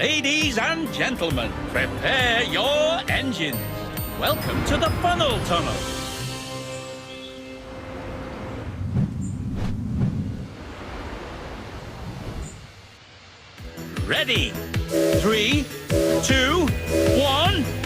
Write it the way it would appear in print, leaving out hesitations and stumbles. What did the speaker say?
Ladies and gentlemen, prepare your engines. Welcome to the funnel tunnel. Ready? 3, 2, 1.